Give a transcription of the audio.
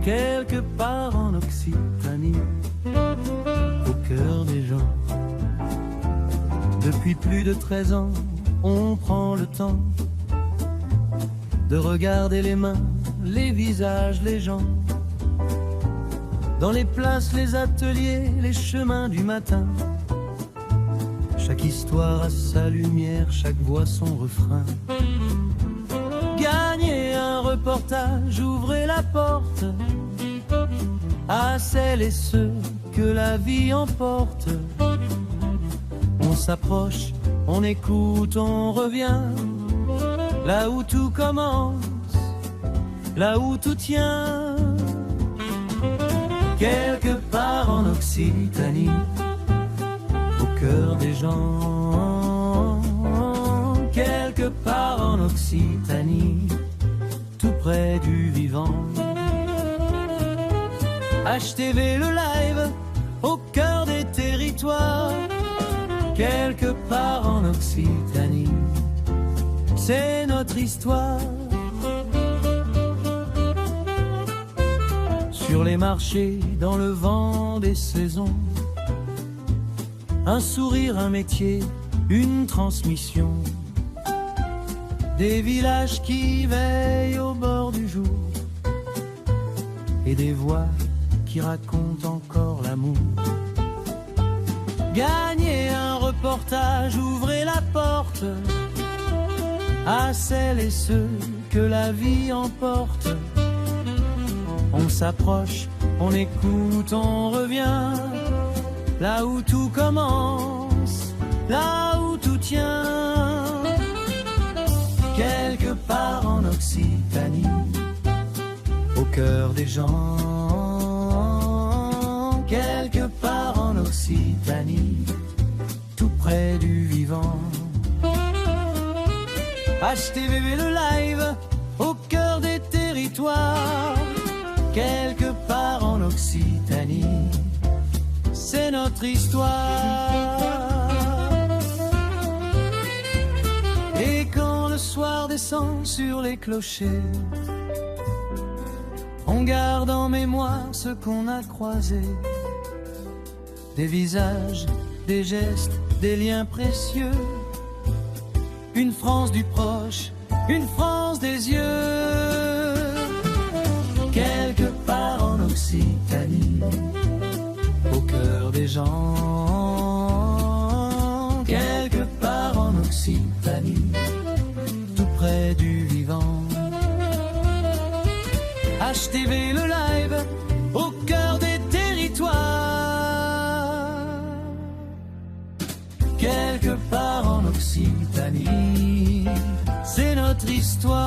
quelque part en Occitanie, au cœur des gens. Depuis plus de 13 ans, on prend le temps de regarder les mains, les visages, les gens. Dans les places, les ateliers, les chemins du matin. Chaque histoire a sa lumière, chaque voix son refrain. Gagnez un reportage, ouvrez la porte à celles et ceux que la vie emporte. On s'approche, on écoute, on revient. Là où tout commence, là où tout tient. Quelque part en Occitanie, au cœur des gens. Quelque part en Occitanie, tout près du vivant. HTV le live, au cœur des territoires. Quelque part en Occitanie, c'est notre histoire. Sur les marchés, dans le vent des saisons, un sourire, un métier, une transmission. Des villages qui veillent au bord du jour et des voix qui racontent encore l'amour. Gagnez un reportage, ouvrez la porte à celles et ceux que la vie emporte. On s'approche, on écoute, on revient. Là où tout commence, là où tout tient. Quelque part en Occitanie, au cœur des gens. Quelque part en Occitanie, tout près du vivant. HTV le live, au cœur des territoires. Quelque part en Occitanie, c'est notre histoire. Et quand le soir descend sur les clochers, on garde en mémoire ce qu'on a croisé. Des visages, des gestes, des liens précieux. Une France du proche, une France des yeux. Quelque part en Occitanie, au cœur des gens. Quelque part en Occitanie, tout près du vivant. HTV le live, au cœur des territoires. Quelque part en Occitanie, c'est notre histoire.